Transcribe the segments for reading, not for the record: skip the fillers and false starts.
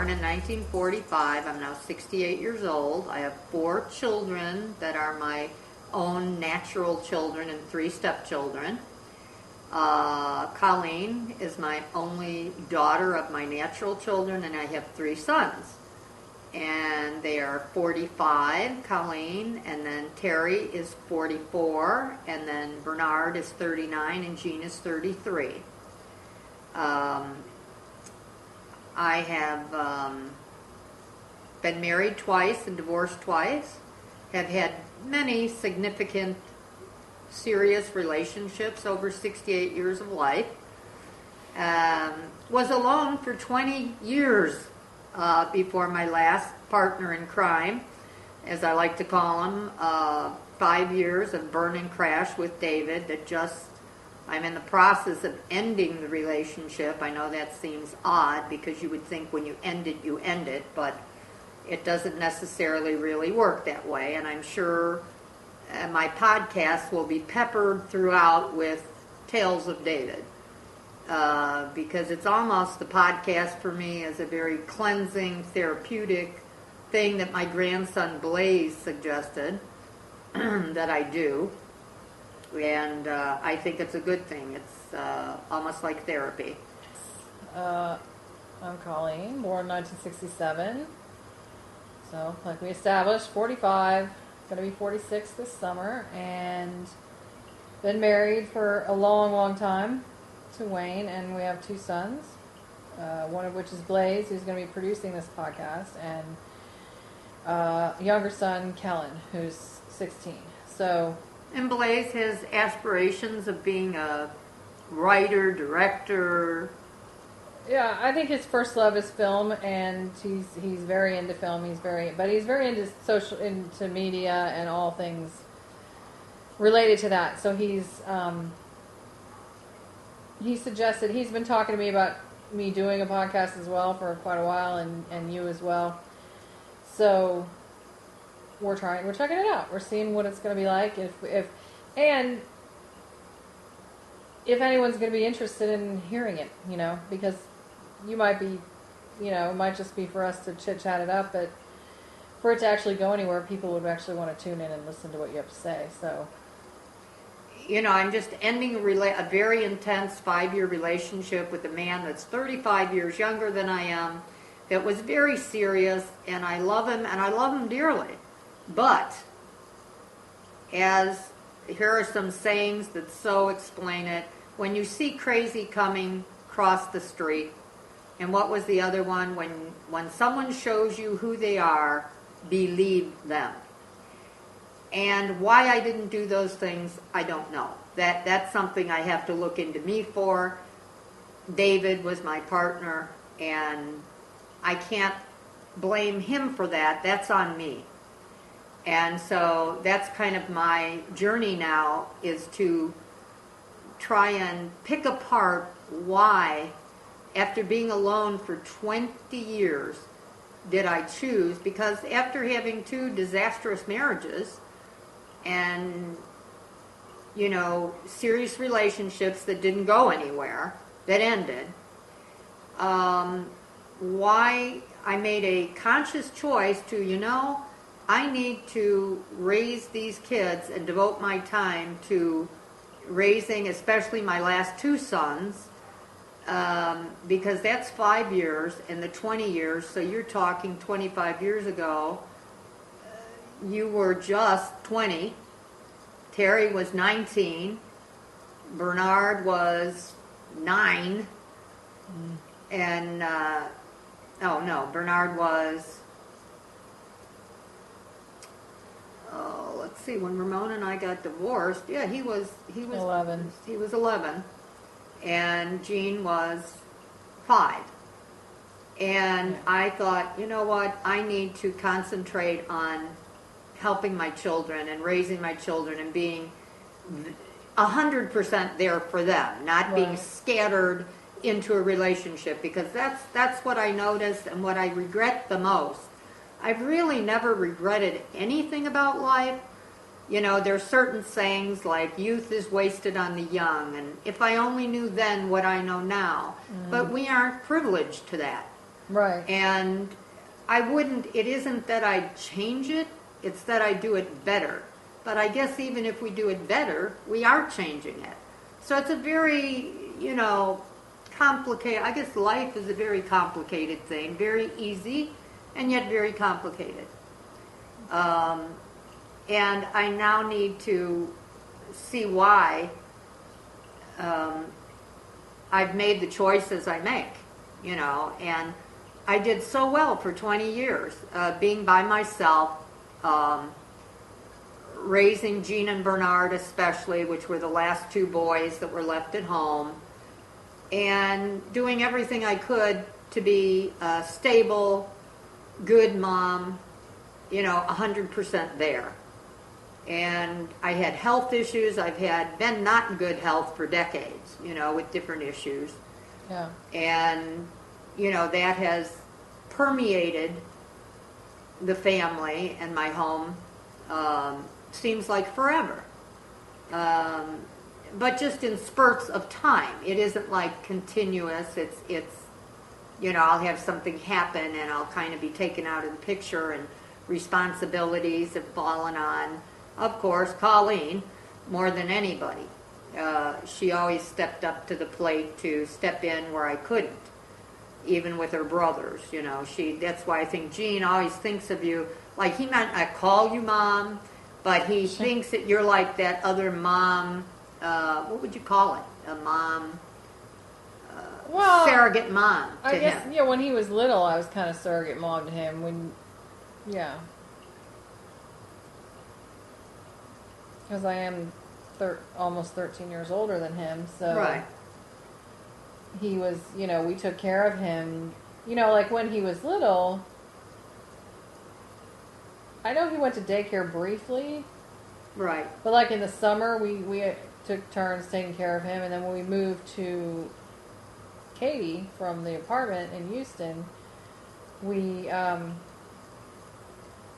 born in 1945. I'm now 68 years old. I have 4 children that are my own natural children and 3 stepchildren. Colleen is my only daughter of my natural children, and I have 3 sons. And they are 45, Colleen, and then Terry is 44, and then Bernard is 39, and Jean is 33. I have been married twice and divorced twice, have had many significant, serious relationships over 68 years of life, was alone for 20 years before my last partner in crime, as I like to call him, 5 years of burn and crash with David that just, I'm in the process of ending the relationship. I know that seems odd because you would think when you end it, but it doesn't necessarily really work that way, and I'm sure my podcast will be peppered throughout with tales of David. Because it's almost, the podcast for me is a very cleansing, therapeutic thing that my grandson Blaze suggested that I do. And I think it's a good thing. It's almost like therapy. I'm Colleen, born 1967. So, like we established, 45, going to be 46 this summer, and been married for a long, long time to Wayne, and we have 2 sons, one of which is Blaze, who's going to be producing this podcast, and younger son, Kellen, who's 16. So, and Blaze has aspirations of being a writer, director. Yeah, I think his first love is film, and he's very into film. He's very into media and all things related to that. So he suggested, he's been talking to me about me doing a podcast as well for quite a while, and you as well. So we're checking it out. We're seeing what it's going to be like. If anyone's going to be interested in hearing it, because you might be, it might just be for us to chit-chat it up, but for it to actually go anywhere, people would actually want to tune in and listen to what you have to say. So, I'm just ending a very intense 5-year relationship with a man that's 35 years younger than I am, that was very serious, and I love him, and I love him dearly. But, here are some sayings that so explain it. When you see crazy coming, cross the street. And what was the other one? When someone shows you who they are, believe them. And why I didn't do those things, I don't know. That's something I have to look into me for. David was my partner, and I can't blame him for that. That's on me. And so that's kind of my journey now, is to try and pick apart why, after being alone for 20 years, did I choose, because after having 2 disastrous marriages and, serious relationships that didn't go anywhere, that ended, why I made a conscious choice to, I need to raise these kids and devote my time to raising, especially my last 2 sons, because that's 5 years, and the 20 years, so you're talking 25 years ago, you were just 20, Terry was 19, Bernard was 9, and, Bernard was, let's see, when Ramona and I got divorced, he was 11. He was 11. And Jean was 5. And I thought, you know what, I need to concentrate on helping my children and raising my children and being 100% there for them, not being scattered into a relationship, because that's what I noticed and what I regret the most. I've really never regretted anything about life. There's certain sayings like youth is wasted on the young, and if I only knew then what I know now. But we aren't privileged to that. Right. And it isn't that I change it, it's that I do it better. But I guess even if we do it better, we are changing it. So it's a very, complicated, I guess life is a very complicated thing, very easy and yet very complicated. And I now need to see why I've made the choices I make, and I did so well for 20 years, being by myself, raising Jean and Bernard especially, which were the last two boys that were left at home, and doing everything I could to be a stable, good mom, 100% there. And I had health issues. I've been not in good health for decades, with different issues. Yeah. And, that has permeated the family and my home, seems like forever. But just in spurts of time. It isn't like continuous. It's I'll have something happen and I'll kind of be taken out of the picture, and responsibilities have fallen on, of course, Colleen more than anybody. She always stepped up to the plate to step in where I couldn't, even with her brothers. That's why I think Gene always thinks of you like he might not call you mom, but he thinks that you're like that other mom. What would you call it? A mom, surrogate mom to I guess, him. yeah, when he was little, I was kind of surrogate mom to him. Yeah. Because I am almost 13 years older than him, so Right. he was, we took care of him. Like when he was little, I know he went to daycare briefly, Right. but like in the summer, we took turns taking care of him, and then when we moved to Katie from the apartment in Houston, we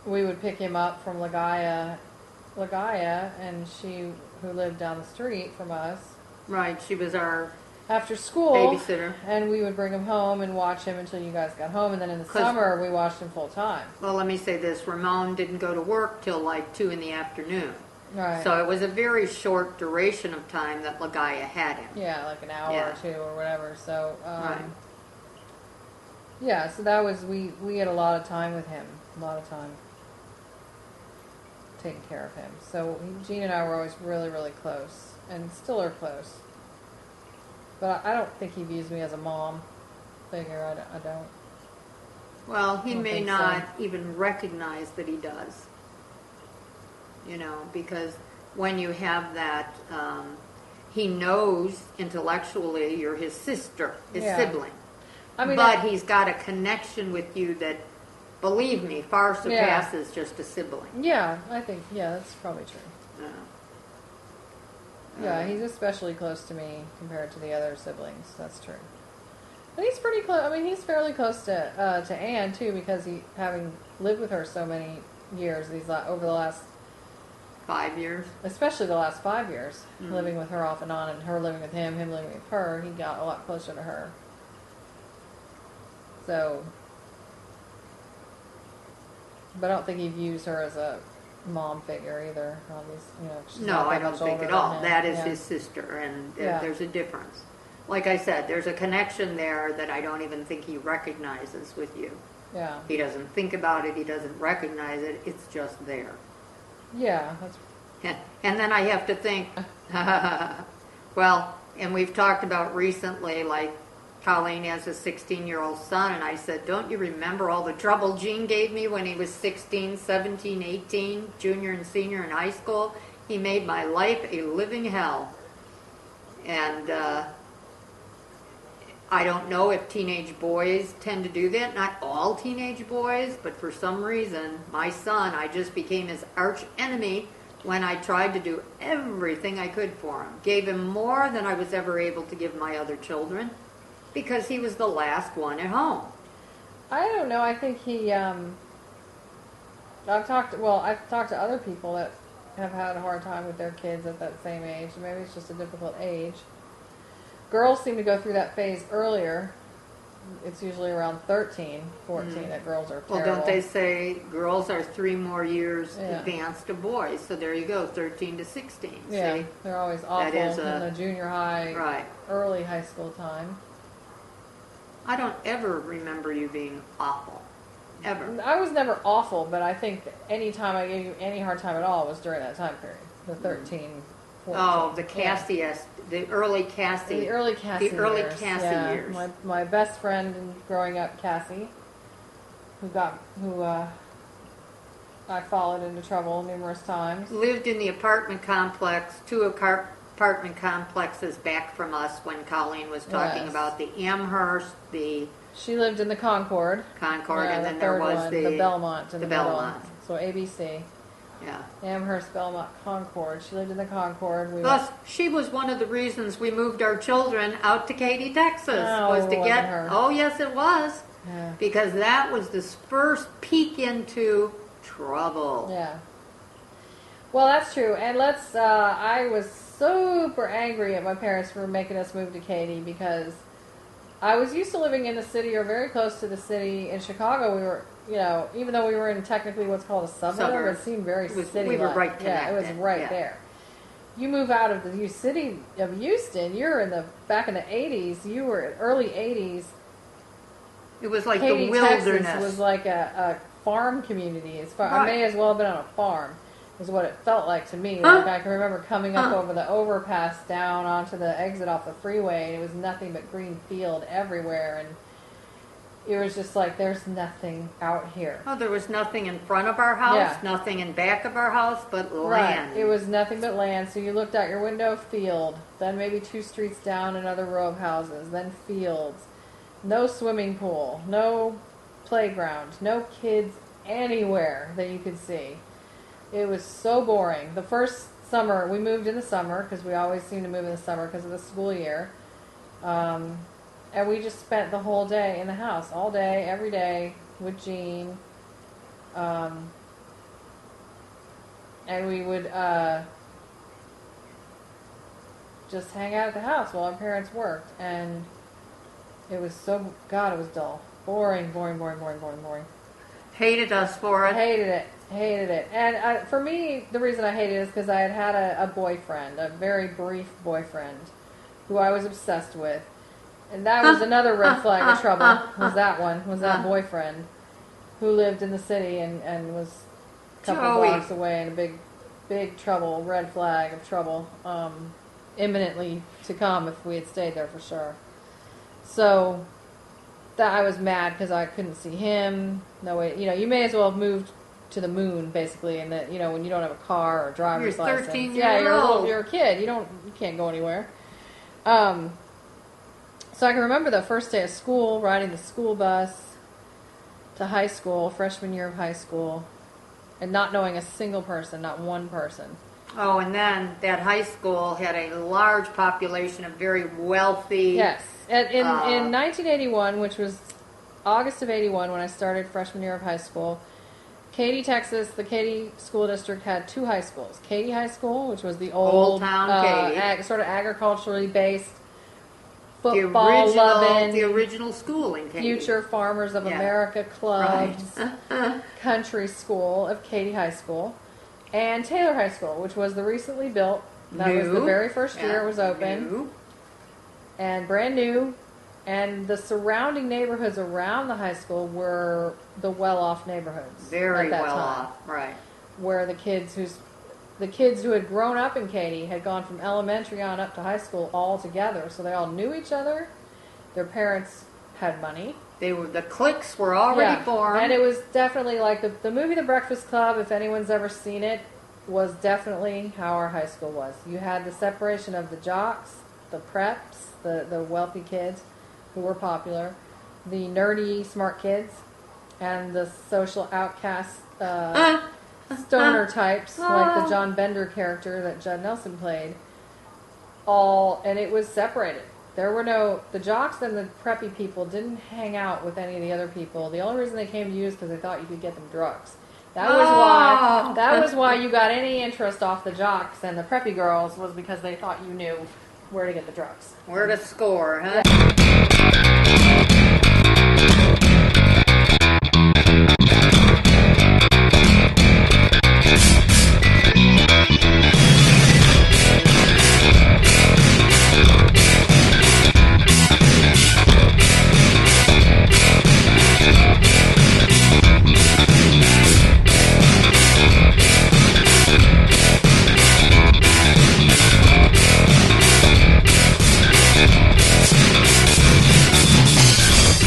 would pick him up from Lagaya, and she, who lived down the street from us, Right. She was our after school, babysitter. and we would bring him home and watch him until you guys got home, and then in the 'Cause- summer we watched him full time. Well, let me say this. Ramon didn't go to work till like 2 in the afternoon. Right. So it was a very short duration of time that Lagaya had him. Yeah, like an hour Yeah. or two or whatever. So, Right. yeah, so that was, we had a lot of time with him. A lot of time taking care of him. So Gene and I were always really, really close, and still are close. But I don't think he views me as a mom figure. I don't. Well, he I don't may think not even recognize that he does. Because when you have that, he knows intellectually you're his sister, his Yeah. sibling. I mean, But he's got a connection with you that, believe me, far surpasses just a sibling. yeah, I think, yeah, that's probably true. Uh, Yeah, he's especially close to me compared to the other siblings. That's true. But he's pretty close. I mean, he's fairly close to Anne too, because he, having lived with her so many years, over the last, 5 years. especially the last 5 years, Mhm. living with her off and on, and her living with him living with her, he got a lot closer to her. So, but I don't think he views her as a mom figure either. Obviously, she's No, not I that don't much think older at than all. him. That is Yeah. his sister, and Yeah. there's a difference. Like I said, there's a connection there that I don't even think he recognizes with you. Yeah, He doesn't think about it. He doesn't recognize it. It's just there. yeah, that's And then I have to think, well, and we've talked about recently, like Colleen has a 16-year-old son, and I said, don't you remember all the trouble Gene gave me when he was 16, 17, 18, junior and senior in high school? He made my life a living hell. And I don't know if teenage boys tend to do that. Not all teenage boys, but for some reason, my son, I just became his arch enemy when I tried to do everything I could for him. Gave him more than I was ever able to give my other children because he was the last one at home. I don't know. I think he. I've talked to other people that have had a hard time with their kids at that same age. Maybe it's just a difficult age. Girls seem to go through that phase earlier it's usually around 13, 14 that girls are Well, terrible. don't they say girls are 3 more years Yeah. advanced to boys? So there you go, 13 to 16. Yeah, See? they're always awful is in the junior high, Right. early high school time. I don't ever remember you being awful. Ever. I was never awful, but I think any time I gave you any hard time at all was during that time period, the 13, 14. Oh, the Cassie, the early Cassie. The early Cassie The early years. Cassie yeah. years. My best friend growing up, Cassie, who I followed into trouble numerous times. Lived in the apartment complex, 2 apartment complexes back from us when Colleen was talking Yes. about the Amherst, the She lived in the Concord. Concord, Yeah, and the then there third was one, the Belmont in the the middle. Belmont. So ABC. Yeah. Amherst, Belmont, Concord. She lived in the Concord. Thus, she was one of the reasons we moved our children out to Katy, Texas. Oh, was to wasn't get. her. Oh, yes, it was. Yeah. Because that was the first peek into trouble. Yeah. Well, that's true. And I was super angry at my parents for making us move to Katy because I was used to living in the city or very close to the city. In Chicago, we were, even though we were in technically what's called a suburb, it seemed very city-like. We were right Yeah, it was connected. right Yeah. there. You move out of the city of Houston, you're back in the 80s, you were early 80s. It was like Katy, the wilderness. Texas was like a farm community. I Right. may as well have been on a farm, is what it felt like to me. Huh? Like I can remember coming up over the overpass down onto the exit off the freeway, and it was nothing but green field everywhere, and it was just like there's nothing out here. Oh, there was nothing in front of our house, Yeah. nothing in back of our house, but land. Right. It was nothing but land. So you looked out your window, field, then maybe 2 streets down, another row of houses, then fields. No swimming pool, no playground, no kids anywhere that you could see. It was so boring. The first summer, we moved in the summer because we always seem to move in the summer because of the school year. And we just spent the whole day in the house, all day, every day, with Jean. And we would just hang out at the house while our parents worked. And it was it was dull. Boring. Hated us for it. Hated it. And for me, the reason I hated it is because I had a boyfriend, a very brief boyfriend, who I was obsessed with. And that was another red flag of trouble, was that boyfriend, who lived in the city and was a couple Joey. blocks away, and a big trouble, red flag of trouble, imminently to come if we had stayed there for sure. So that I was mad because I couldn't see him. No way, you may as well have moved to the moon, basically, and that when you don't have a car or a driver's You're 13 license. years Yeah, old. you're a kid. You can't go anywhere. So I can remember the first day of school, riding the school bus to high school, freshman year of high school, and not knowing a single person, not one person. Oh, and then that high school had a large population of very wealthy. Yes. In 1981, which was August of 81 when I started freshman year of high school, Katy, Texas, the Katy School District had 2 high schools. Katy High School, which was the Old Town Katy. sort of agriculturally based, the football-loving, original school in Katy. Future Farmers of Yeah. America clubs, country school of Katy High School, and Taylor High School, which was the recently built. That was the very first year it was open. New. And brand new. And the surrounding neighborhoods around the high school were the well-off neighborhoods. Very at that well time, off, right. where the kids who had grown up in Katy had gone from elementary on up to high school all together, so they all knew each other. Their parents had money. The cliques were already formed. And it was definitely like the movie The Breakfast Club, if anyone's ever seen it, was definitely how our high school was. You had the separation of the jocks, the preps, the wealthy kids who were popular, the nerdy smart kids, and the social outcast stoner types, like the John Bender character that Judd Nelson played. And it was separated. There were the jocks and the preppy people didn't hang out with any of the other people. The only reason they came to you is because they thought you could get them drugs. That was why you got any interest off the jocks and the preppy girls, was because they thought you knew where to get the drugs. Where to score, huh?